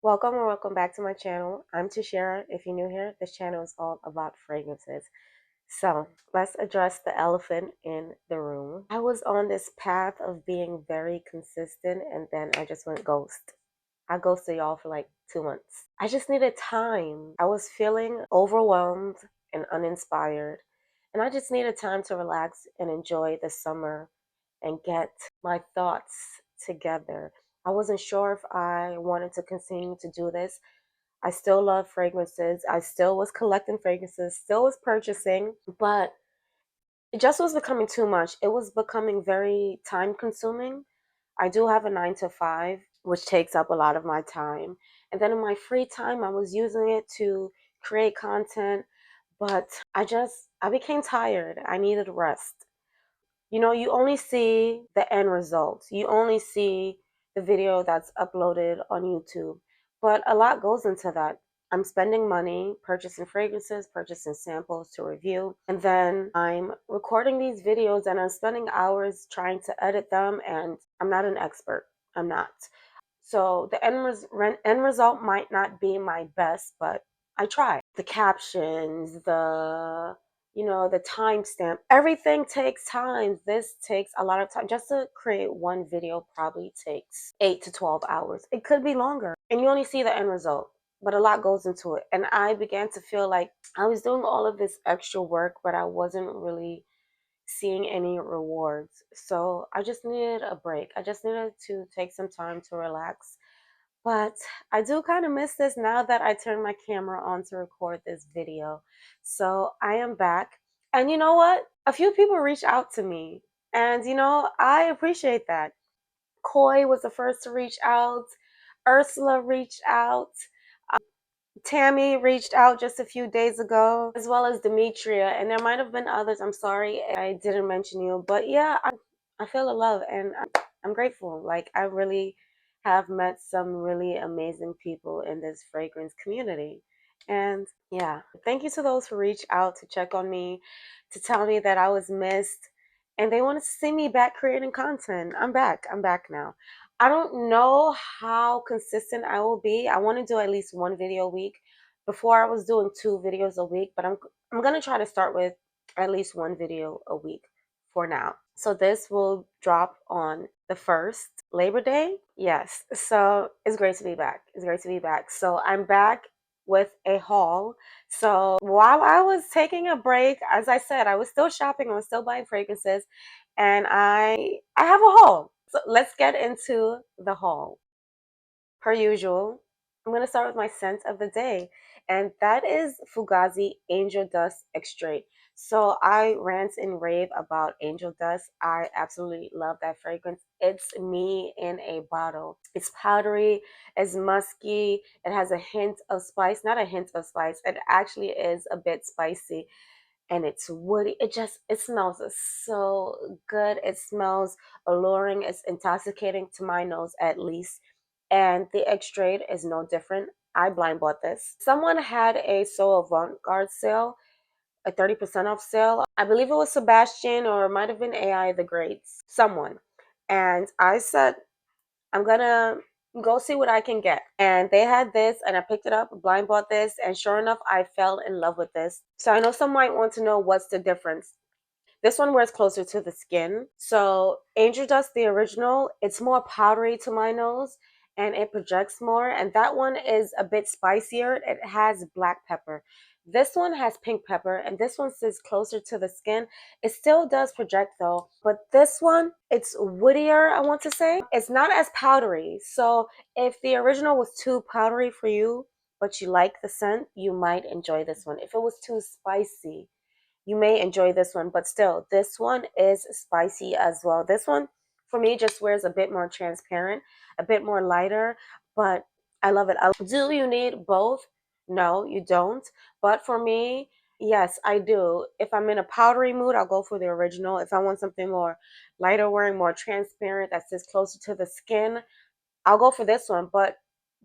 Welcome or welcome back to my channel. I'm Tashera. If you're new here, this channel is all about fragrances. So let's address the elephant in the room. I was on this path of being very consistent and then I just went ghost. I ghosted y'all for like 2 months. I just needed time. I was feeling overwhelmed and uninspired. And I just needed time to relax and enjoy the summer and get my thoughts together. I wasn't sure if I wanted to continue to do this. I still love fragrances. I still was collecting fragrances, still was purchasing, but it just was becoming too much. It was becoming very time consuming. I do have a 9 to 5, which takes up a lot of my time. And then in my free time, I was using it to create content, but I became tired. I needed rest. You know, you only see the end result. You only see the video that's uploaded on YouTube. But a lot goes into that. I'm spending money purchasing fragrances, purchasing samples to review, and then I'm recording these videos and I'm spending hours trying to edit them, and I'm not an expert. I'm not. So the end result might not be my best, but I try. The captions, the timestamp, everything takes time. This takes a lot of time. Just to create one video probably takes 8 to 12 hours. It could be longer. And you only see the end result, but a lot goes into it. And I began to feel like I was doing all of this extra work, but I wasn't really seeing any rewards. So I just needed a break. I just needed to take some time to relax. But I do kind of miss this now that I turned my camera on to record this video. So I am back. And you know what? A few people reached out to me. And I appreciate that. Koi was the first to reach out. Ursula reached out. Tammy reached out just a few days ago, as well as Demetria, and there might have been others. I'm sorry I didn't mention you, but yeah, I feel the love and I'm grateful. Like, I really have met some really amazing people in this fragrance community. And yeah, thank you to those who reached out to check on me, to tell me that I was missed, and they wanted to see me back creating content. I'm back. I'm back now. I don't know how consistent I will be. I want to do at least one video a week. Before I was doing 2 videos a week, but I'm gonna try to start with at least one video a week for now. So this will drop on the 1st, Labor Day. Yes. So it's great to be back. It's great to be back. So I'm back with a haul. So while I was taking a break, as I said, I was still shopping, I was still buying fragrances, and I have a haul. So let's get into the haul. Per usual, I'm going to start with my scent of the day, and that is Fugazzi Angel Dust Extrait. So I rant and rave about Angel Dust. I absolutely love that fragrance. It's me in a bottle. It's powdery, it's musky, it has a hint of spice, not a hint of spice, it actually is a bit spicy, and it's woody. It smells so good. It smells alluring. It's intoxicating to my nose, at least. And the Extrait is no different. I blind bought this. Someone had a So Avant-Garde sale, a 30% off sale. I believe it was Sebastian, or it might have been AI the Greats, someone. And I said, I'm gonna go see what I can get. And they had this, and I picked it up, blind bought this, and sure enough, I fell in love with this. So I know some might want to know what's the difference. This one wears closer to the skin. So Angel Dust, the original, it's more powdery to my nose and it projects more. And that one is a bit spicier. It has black pepper. This one has pink pepper, and this one sits closer to the skin. It still does project though, but this one, it's woodier, I want to say. It's not as powdery. So if the original was too powdery for you, but you like the scent, you might enjoy this one. If it was too spicy, you may enjoy this one, but still, this one is spicy as well. This one, for me, just wears a bit more transparent, a bit more lighter, but I love it. Do you need both? No, you don't. But for me, yes, I do. If I'm in a powdery mood, I'll go for the original. If I want something more lighter wearing, more transparent, that sits closer to the skin, I'll go for this one, but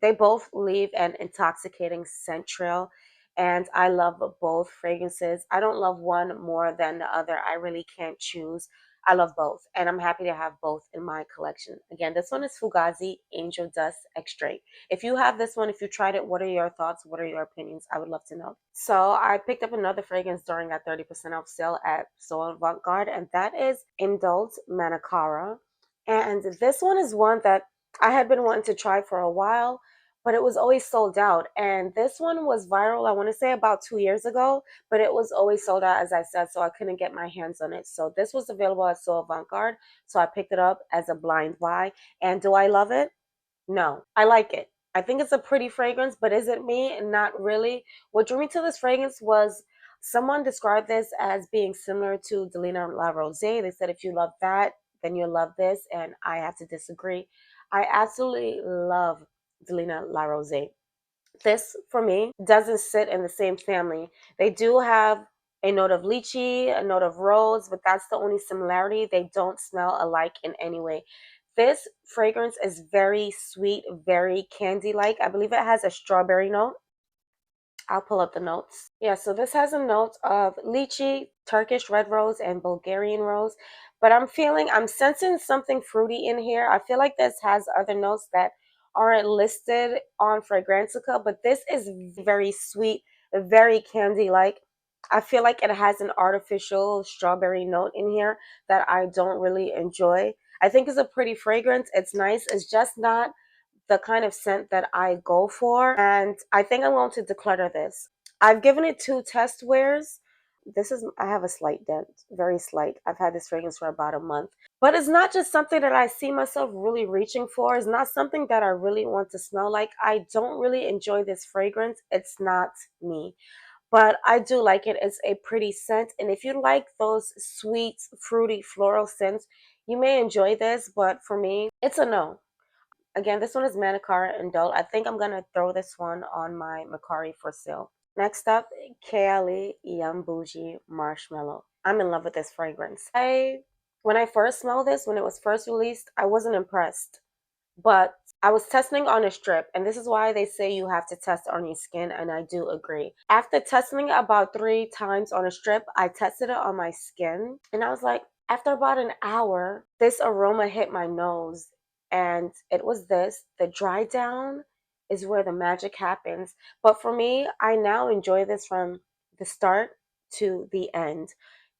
they both leave an intoxicating scent trail, and I love both fragrances. I don't love one more than the other. I really can't choose. I love both, and I'm happy to have both in my collection. Again, this one is Fugazzi Angel Dust Extrait. If you have this one, if you tried it, what are your thoughts? What are your opinions? I would love to know. So I picked up another fragrance during that 30% off sale at Soie Avant-Garde, and that is Indult Manakara. And this one is one that I had been wanting to try for a while, but it was always sold out. And this one was viral, I want to say about 2 years ago, but it was always sold out, as I said, so I couldn't get my hands on it. So this was available at Soie Avant-Garde, so I picked it up as a blind buy. And do I love it? No, I like it. I think it's a pretty fragrance, but is it me? Not really. What drew me to this fragrance was someone described this as being similar to Delina La Rose. They said if you love that, then you'll love this, and I have to disagree. I absolutely love Delina La Rose. This, for me, doesn't sit in the same family. They do have a note of lychee, a note of rose, but that's the only similarity. They don't smell alike in any way. This fragrance is very sweet, very candy-like. I believe it has a strawberry note. I'll pull up the notes. Yeah, so this has a note of lychee, Turkish red rose, and Bulgarian rose. But I'm sensing something fruity in here. I feel like this has other notes that aren't listed on Fragrantica, but this is very sweet, very candy-like. I feel like it has an artificial strawberry note in here that I don't really enjoy. I think it's a pretty fragrance. It's nice. It's just not the kind of scent that I go for. And I think I'm going to declutter this. I've given it 2 test wears. I have a slight dent, very slight. I've had this fragrance for about a month. But it's not just something that I see myself really reaching for. It's not something that I really want to smell like. I don't really enjoy this fragrance. It's not me. But I do like it. It's a pretty scent. And if you like those sweet, fruity, floral scents, you may enjoy this. But for me, it's a no. Again, this one is Manakara Indult. I think I'm going to throw this one on my Macari for sale. Next up, Kayali Bougie Marshmallow. I'm in love with this fragrance. When I first smelled this, when it was first released, I wasn't impressed. But I was testing on a strip, and this is why they say you have to test on your skin, and I do agree. After testing it about 3 times on a strip, I tested it on my skin, and I was like, after about an hour, this aroma hit my nose, and it was this. The dry down is where the magic happens. But for me, I now enjoy this from the start to the end.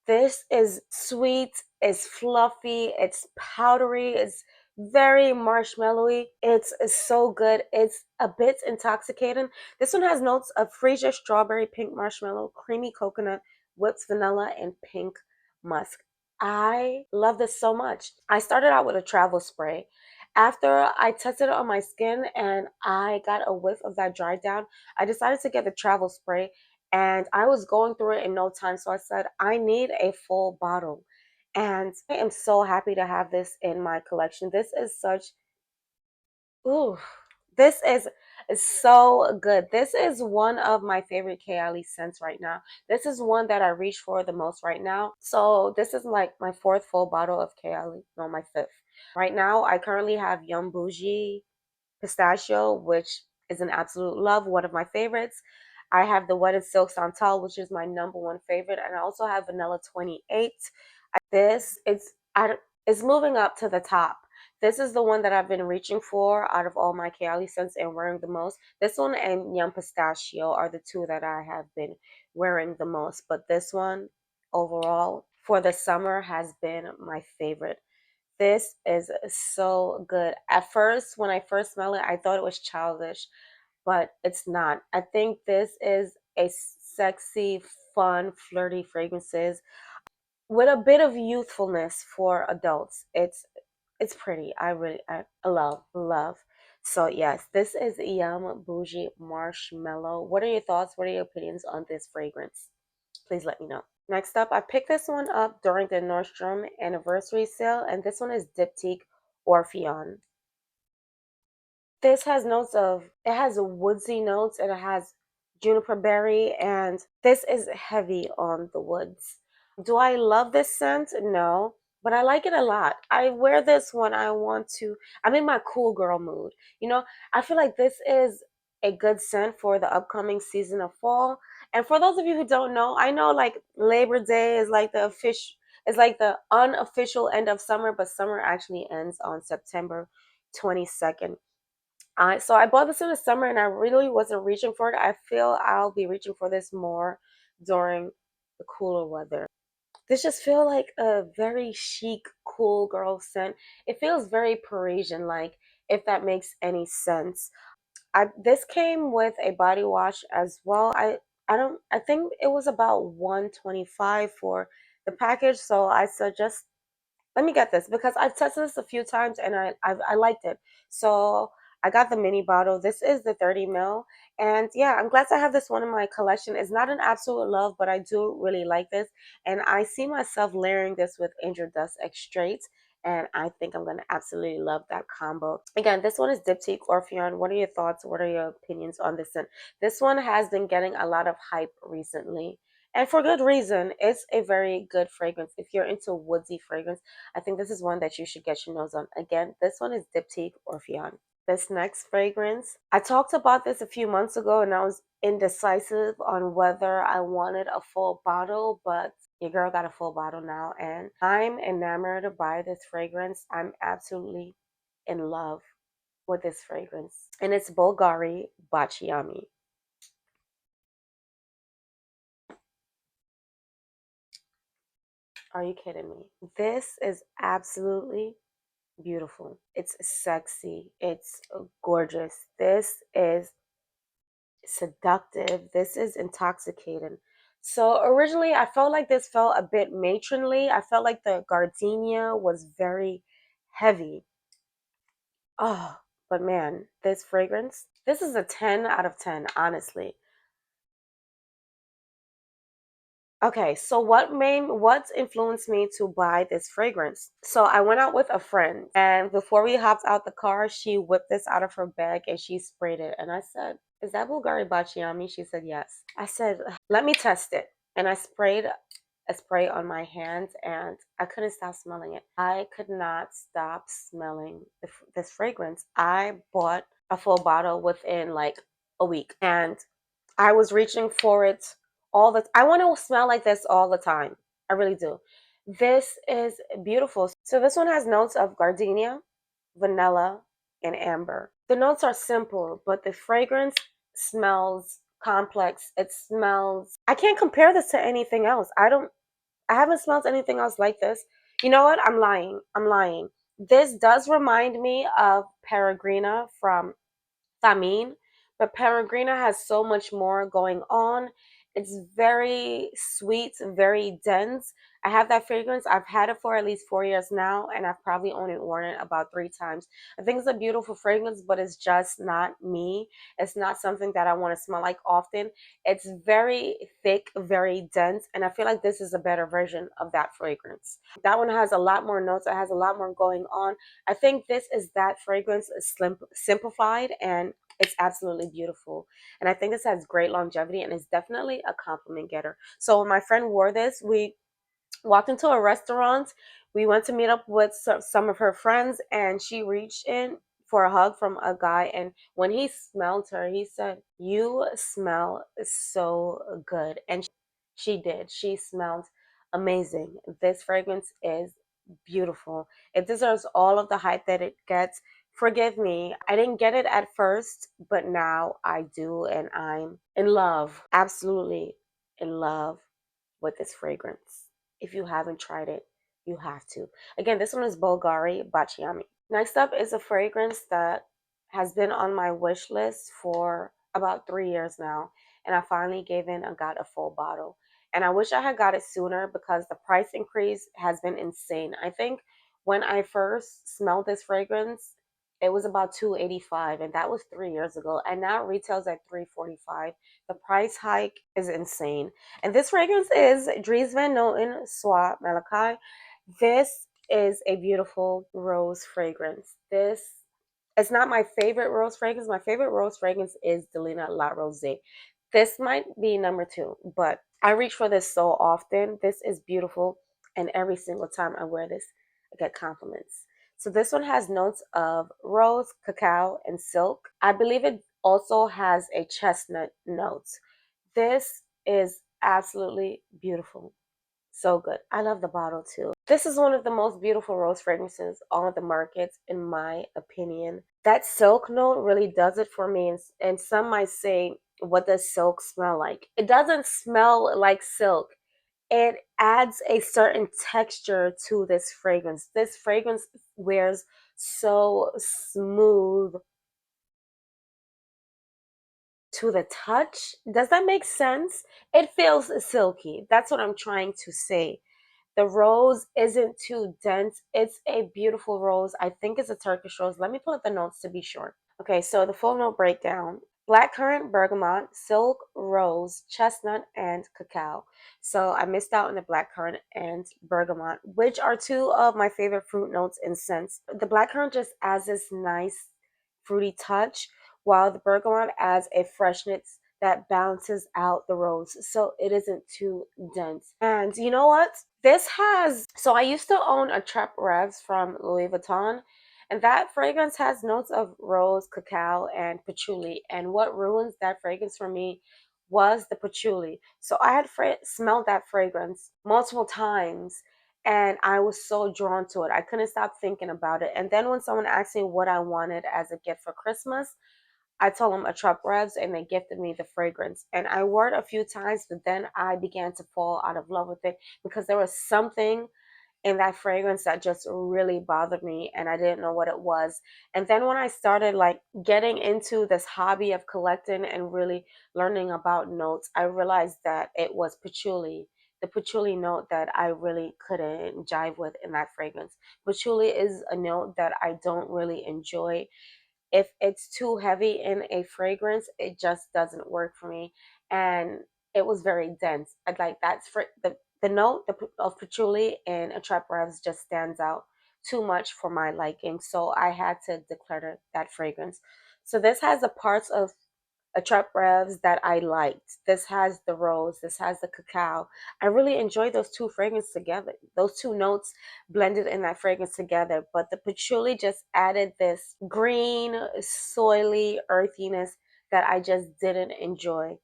This is sweet, it's fluffy, it's powdery, it's very marshmallowy. It's so good. It's a bit intoxicating. This one has notes of freesia, strawberry, pink marshmallow, creamy coconut, whipped vanilla, and pink musk. I love this so much. I started out with a travel spray. After I tested it on my skin and I got a whiff of that dry down, I decided to get the travel spray, and I was going through it in no time. So I said, I need a full bottle. And I am so happy to have this in my collection. This is such, ooh, this is so good. This is one of my favorite Kayali scents right now. This is one that I reach for the most right now. So this is like my fourth full bottle of Kayali. No, my fifth. Right now, I currently have Yum Bougie Pistachio, which is an absolute love, one of my favorites. I have the Wetted Silk Santal, which is my #1 favorite, and I also have Vanilla 28. This it's moving up to the top. This is the one that I've been reaching for out of all my Kayali scents and wearing the most. This one and Yum Pistachio are the two that I have been wearing the most, but this one overall for the summer has been my favorite. This is so good. At first, when I first smelled it, I thought it was childish, but it's not. I think this is a sexy, fun, flirty fragrances with a bit of youthfulness for adults. It's pretty. I love. So yes, this is Yum Bougie Marshmallow. What are your thoughts? What are your opinions on this fragrance? Please let me know. Next up, I picked this one up during the Nordstrom anniversary sale, and this one is Diptyque Orpheon. This has notes of, it has a woodsy notes, and it has juniper berry, and this is heavy on the woods. Do I love this scent? No, but I like it a lot. I wear this when I'm in my cool girl mood. I feel like this is a good scent for the upcoming season of fall. And for those of you who don't know, I know like Labor Day is like It's like the unofficial end of summer, but summer actually ends on September 22nd. So I bought this in the summer and I really wasn't reaching for it. I feel I'll be reaching for this more during the cooler weather. This just feel like a very chic, cool girl scent. It feels very Parisian, like, if that makes any sense. This came with a body wash as well. I think it was about 125 for the package, so I suggest, let me get this because I've tested this a few times and I liked it. So I got the mini bottle. This is the 30 ml. And yeah, I'm glad to have this one in my collection. It's not an absolute love, but I do really like this. And I see myself layering this with Angel Dust Extrait. And I think I'm going to absolutely love that combo. Again, this one is Diptyque Orpheon. What are your thoughts? What are your opinions on this scent? This one has been getting a lot of hype recently. And for good reason. It's a very good fragrance. If you're into woodsy fragrance, I think this is one that you should get your nose on. Again, this one is Diptyque Orpheon. This next fragrance, I talked about this a few months ago and I was indecisive on whether I wanted a full bottle, but your girl got a full bottle now and I'm enamored by this fragrance. I'm absolutely in love with this fragrance. And it's Bvlgari Baciami. Are you kidding me? This is absolutely beautiful. It's sexy. It's gorgeous. This is seductive. This is intoxicating. So originally I felt like this felt a bit matronly. I felt like the gardenia was very heavy. Oh, but man, this fragrance, this is a 10 out of 10, honestly. Okay, so what influenced me to buy this fragrance? So I went out with a friend and before we hopped out the car, she whipped this out of her bag and she sprayed it. And I said, "Is that Bvlgari Baciami?" She said, "Yes." I said, "Let me test it." And I sprayed a spray on my hands and I couldn't stop smelling it. I could not stop smelling this fragrance. I bought a full bottle within like a week and I was reaching for it I want to smell like this all the time. I really do. This is beautiful. So this one has notes of gardenia, vanilla, and amber. The notes are simple, but the fragrance smells complex. It smells, I can't compare this to anything else. I haven't smelled anything else like this. You know what? I'm lying. I'm lying. This does remind me of Peregrina from Thameen, but Peregrina has so much more going on. It's very sweet, very dense. I have that fragrance. I've had it for at least 4 years now, and I've probably only worn it about 3 times. I think it's a beautiful fragrance, but it's just not me. It's not something that I want to smell like often. It's very thick, very dense, and I feel like this is a better version of that fragrance. That one has a lot more notes. It has a lot more going on. I think this is that fragrance simplified and it's absolutely beautiful. And I think this has great longevity and is definitely a compliment getter. So when my friend wore this, we walked into a restaurant. We went to meet up with some of her friends and she reached in for a hug from a guy. And when he smelled her, he said, "You smell so good." And she did. She smelled amazing. This fragrance is beautiful. It deserves all of the hype that it gets. Forgive me, I didn't get it at first, but now I do, and I'm in love, absolutely in love with this fragrance. If you haven't tried it, you have to. Again, this one is Bvlgari Baciami. Next up is a fragrance that has been on my wish list for about 3 years now, and I finally gave in and got a full bottle. And I wish I had got it sooner because the price increase has been insane. I think when I first smelled this fragrance, it was about 285 and that was 3 years ago. And now it retails at 345. The price hike is insane. And this fragrance is Dries Van Noten Soie Malaquais. This is a beautiful rose fragrance. This it's not my favorite rose fragrance. My favorite rose fragrance is Delina La Rose. This might be number two, but I reach for this so often. This is beautiful, and every single time I wear this, I get compliments. So this one has notes of rose, cacao, and silk. I believe it also has a chestnut note. This is absolutely beautiful. So good. I love the bottle too. This is one of the most beautiful rose fragrances on the market, in my opinion. That silk note really does it for me. And some might say, what does silk smell like? It doesn't smell like silk. It adds a certain texture to this fragrance. This fragrance wears so smooth to the touch. Does that make sense? It feels silky. That's what I'm trying to say. The rose isn't too dense. It's a beautiful rose. I think it's a Turkish rose. Let me pull up the notes to be sure. Okay, so the full note breakdown: blackcurrant, bergamot, silk, rose, chestnut, and cacao. So I missed out on the blackcurrant and bergamot, which are two of my favorite fruit notes in scents. The blackcurrant just adds this nice fruity touch, while the bergamot adds a freshness that balances out the rose so it isn't too dense. And you know what? So I used to own a Trap Revs from Louis Vuitton, and that fragrance has notes of rose, cacao, and patchouli. And what ruins that fragrance for me was the patchouli. So I had smelled that fragrance multiple times, and I was so drawn to it. I couldn't stop thinking about it. And then when someone asked me what I wanted as a gift for Christmas, I told them a Trap Revs, and they gifted me the fragrance. And I wore it a few times, but then I began to fall out of love with it because there was something in that fragrance that just really bothered me, and I didn't know what it was. And then when I started like getting into this hobby of collecting and really learning about notes, I realized that it was patchouli. The patchouli note that I really couldn't jive with in that fragrance. Patchouli is a note that I don't really enjoy. If it's too heavy in a fragrance, it just doesn't work for me. And it was very dense. I'd like that's for the note of patchouli in a Trap Revs just stands out too much for my liking. So I had to declare that fragrance. So this has the parts of a Trap Revs that I liked. This has the rose, this has the cacao. I really enjoyed those two fragrances together, those two notes blended in that fragrance together. But the patchouli just added this green, soily earthiness that I just didn't enjoy.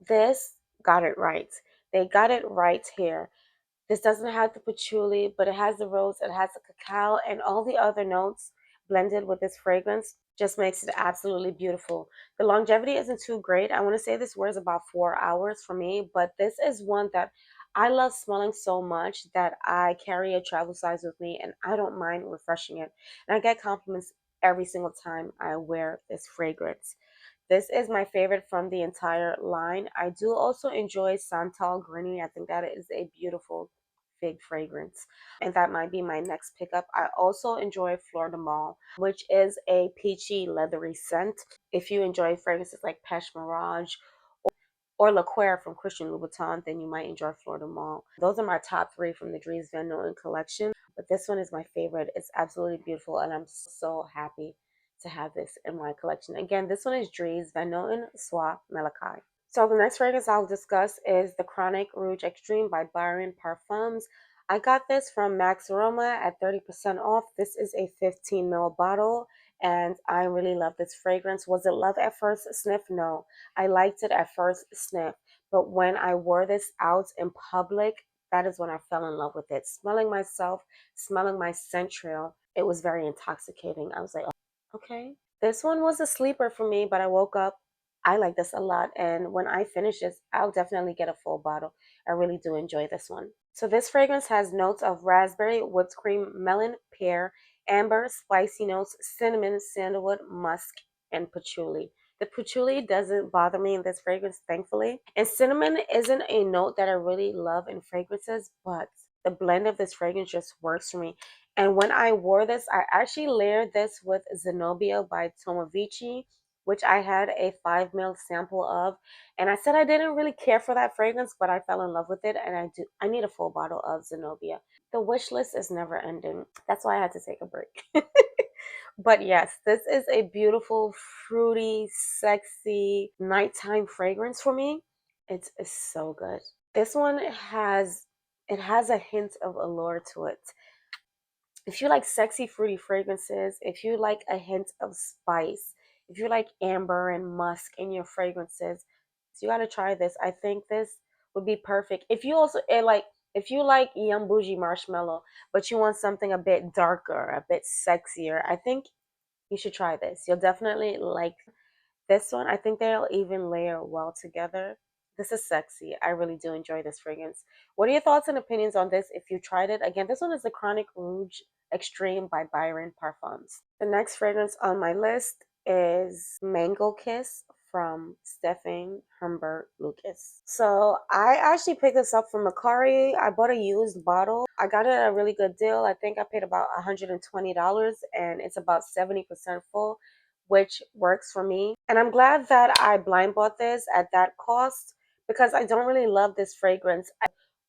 This got it right. They got it right here. This doesn't have the patchouli, but it has the rose, it has the cacao, and all the other notes blended with this fragrance just makes it absolutely beautiful. The longevity isn't too great. I want to say this wears about 4 hours for me, but this is one that I love smelling so much that I carry a travel size with me and I don't mind refreshing it. And I get compliments every single time I wear this fragrance. This is my favorite from the entire line. I do also enjoy Santal Grini. I think that is a beautiful fig fragrance, and that might be my next pickup. I also enjoy Fleur de Mal, which is a peachy, leathery scent. If you enjoy fragrances like Peche Mirage or Laqueur from Christian Louboutin, then you might enjoy Fleur de Mal. Those are my top three from the Dries Van Noten collection, but this one is my favorite. It's absolutely beautiful, and I'm so happy to have this in my collection. Again, this one is Dries Van Noten Soie Malaquais. So the next fragrance I'll discuss is the Chronic Rouge Extreme by Byron Parfums. I got this from Max Aroma at 30% off. This is a 15 ml bottle, and I really love this fragrance. Was it love at first sniff? No. I liked it at first sniff, but when I wore this out in public, that is when I fell in love with it. Smelling myself, smelling my scent trail, it was very intoxicating. I was like, oh, okay. This one was a sleeper for me, but I woke up. I like this a lot, and when I finish this, I'll definitely get a full bottle. I really do enjoy this one. So this fragrance has notes of raspberry, whipped cream, melon, pear, amber, spicy notes, cinnamon, sandalwood, musk, and patchouli. The patchouli doesn't bother me in this fragrance, thankfully. And cinnamon isn't a note that I really love in fragrances, but the blend of this fragrance just works for me. And when I wore this, I actually layered this with Zenobia by Tomovici, which I had a 5 ml sample of. And I said I didn't really care for that fragrance, but I fell in love with it, and I need a full bottle of Zenobia. The wish list is never ending. That's why I had to take a break. But yes, this is a beautiful, fruity, sexy nighttime fragrance for me. It's so good. This one has a hint of allure to it. If you like sexy, fruity fragrances, if you like a hint of spice, if you like amber and musk in your fragrances, so you got to try this. I think this would be perfect. If you also like If you like Young Bougie Marshmallow, but you want something a bit darker, a bit sexier, I think you should try this. You'll definitely like this one. I think they'll even layer well together. This is sexy. I really do enjoy this fragrance. What are your thoughts and opinions on this if you tried it? Again, this one is the Chronic Rouge Extreme by Byron Parfums. The next fragrance on my list is Mango Kiss from Stephané Humbert Lucas. So I actually picked this up from Macari. I bought a used bottle. I got it at a really good deal. I think I paid about $120 and it's about 70% full, which works for me. And I'm glad that I blind bought this at that cost because I don't really love this fragrance.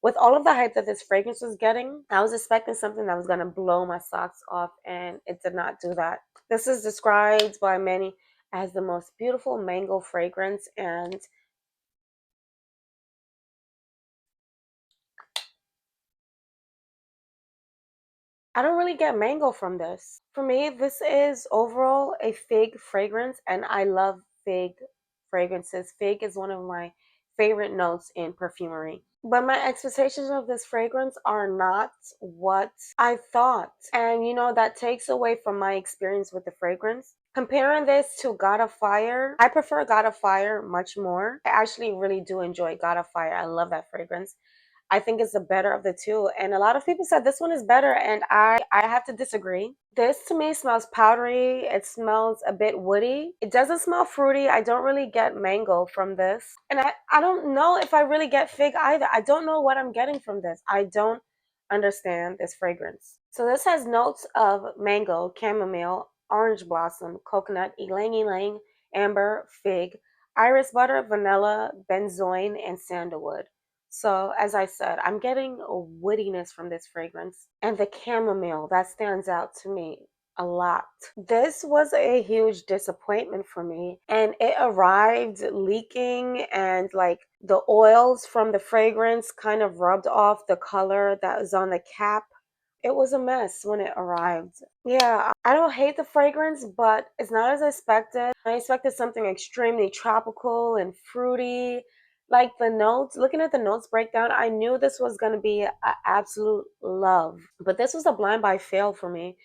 With all of the hype that this fragrance was getting, I was expecting something that was going to blow my socks off, and it did not do that. This is described by many as the most beautiful mango fragrance, and I don't really get mango from this. For me, this is overall a fig fragrance, and I love fig fragrances. Fig is one of my favorite notes in perfumery. But my expectations of this fragrance are not what I thought. And that takes away from my experience with the fragrance. Comparing this to God of Fire, I prefer God of Fire much more. I actually really do enjoy God of Fire. I love that fragrance. I think it's the better of the two. And a lot of people said this one is better, and I have to disagree. This to me smells powdery. It smells a bit woody. It doesn't smell fruity. I don't really get mango from this. And I don't know if I really get fig either. I don't know what I'm getting from this. I don't understand this fragrance. So this has notes of mango, chamomile, orange blossom, coconut, ylang ylang, amber, fig, iris butter, vanilla, benzoin, and sandalwood. So, as I said, I'm getting a woodiness from this fragrance, and the chamomile that stands out to me a lot. This was a huge disappointment for me, and it arrived leaking, and like the oils from the fragrance kind of rubbed off the color that was on the cap. It was a mess when it arrived. Yeah, I don't hate the fragrance, but it's not as expected. I expected something extremely tropical and fruity. Like the notes, looking at the notes breakdown, I knew this was going to be an absolute love. But this was a blind buy fail for me.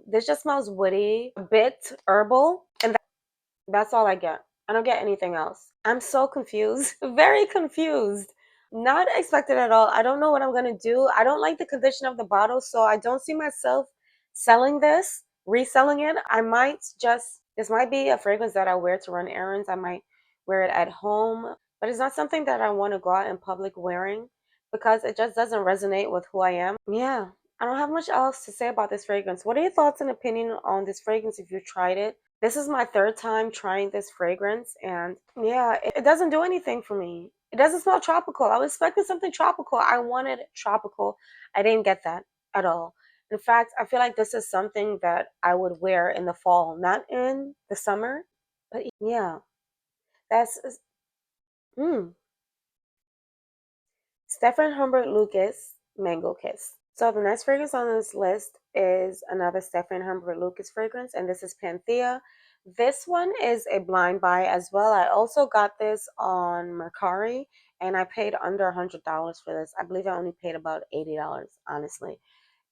This just smells woody, a bit herbal, and that's all I get. I don't get anything else. I'm so confused, very confused. Not expected at all. I don't know what I'm gonna do. I don't like the condition of the bottle, so I don't see myself selling this, reselling it. This might be a fragrance that I wear to run errands. I might wear it at home, but it's not something that I want to go out in public wearing because it just doesn't resonate with who I am. Yeah, I don't have much else to say about this fragrance. What are your thoughts and opinion on this fragrance if you tried it? This is my third time trying this fragrance, and yeah, it doesn't do anything for me. It doesn't smell tropical. I was expecting something tropical. I wanted tropical. I didn't get that at all. In fact, I feel like this is something that I would wear in the fall, not in the summer. But yeah, that's mm, Stefan Humbert Lucas Mango Kiss. So the next fragrance on this list is another Stefan Humbert Lucas fragrance, and this is Panthea. This one is a blind buy as well. I also got this on Mercari, and I paid under $100 for this. I believe I only paid about $80, honestly.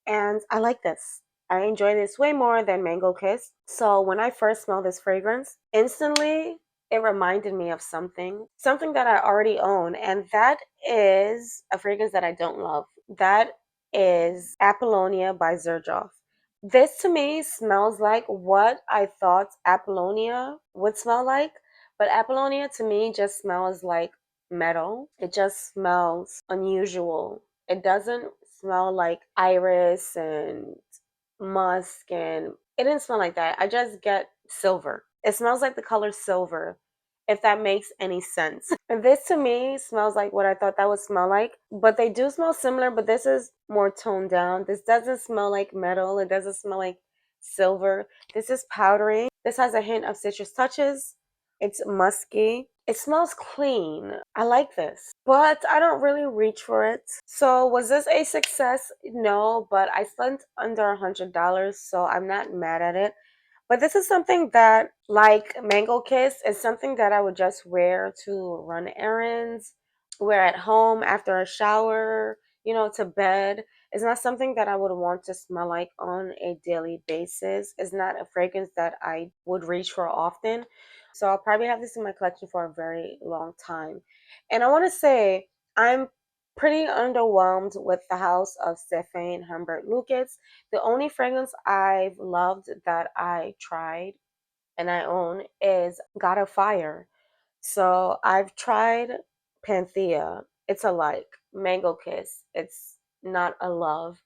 And I like this. I enjoy this way more than Mango Kiss. So when I first smelled this fragrance, instantly it reminded me of something that I already own, and that is a fragrance that I don't love. That is Apollonia by Xerjoff. This to me smells like what I thought Apollonia would smell like, but Apollonia to me just smells like metal. It just smells unusual. It doesn't smell like iris and musk, and it didn't smell like that. I just get silver. It smells like the color silver, if that makes any sense. And this to me smells like what I thought that would smell like, but they do smell similar, but this is more toned down. This doesn't smell like metal. It doesn't smell like silver. This is powdery. This has a hint of citrus touches. It's musky. It smells clean. I like this, but I don't really reach for it. So was this a success? No, but I spent under $100, so I'm not mad at it. But this is something that, like Mango Kiss, is something that I would just wear to run errands, wear at home after a shower, to bed. It's not something that I would want to smell like on a daily basis. It's not a fragrance that I would reach for often. So I'll probably have this in my collection for a very long time. And I want to say I'm pretty underwhelmed with the house of Stephané and Humbert Lucas. The only fragrance I've loved that I tried and I own is God of Fire. So I've tried Panthea. It's a like. Mango Kiss. It's not a love.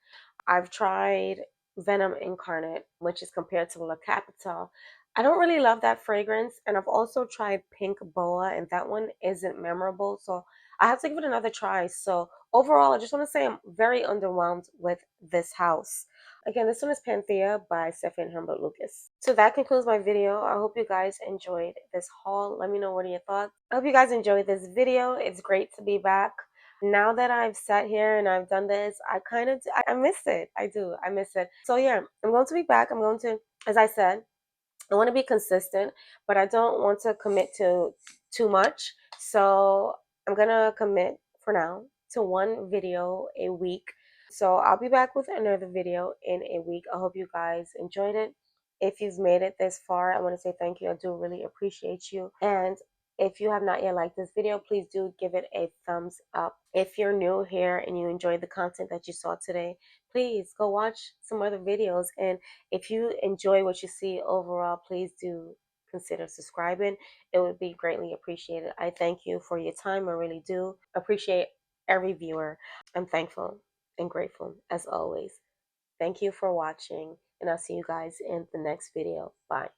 I've tried Venom Incarnate, which is compared to La Capitale. I don't really love that fragrance. And I've also tried Pink Boa, and that one isn't memorable. So I have to give it another try. So overall, I just want to say I'm very underwhelmed with this house. Again, this one is Panthea by Stephen Humbert Lucas. So that concludes my video. I hope you guys enjoyed this haul. Let me know what are your thoughts. I hope you guys enjoyed this video. It's great to be back. Now that I've sat here and I've done this, I miss it. I do. I miss it. So yeah, I'm going to be back. I'm going to, as I said, I want to be consistent, but I don't want to commit to too much. So I'm going to commit for now to one video a week. So I'll be back with another video in a week. I hope you guys enjoyed it. If you've made it this far, I want to say thank you. I do really appreciate you. And if you have not yet liked this video, please do give it a thumbs up. If you're new here and you enjoyed the content that you saw today, please go watch some other videos. And if you enjoy what you see overall, please do consider subscribing. It would be greatly appreciated. I thank you for your time. I really do appreciate every viewer. I'm thankful and grateful as always. Thank you for watching, and I'll see you guys in the next video. Bye.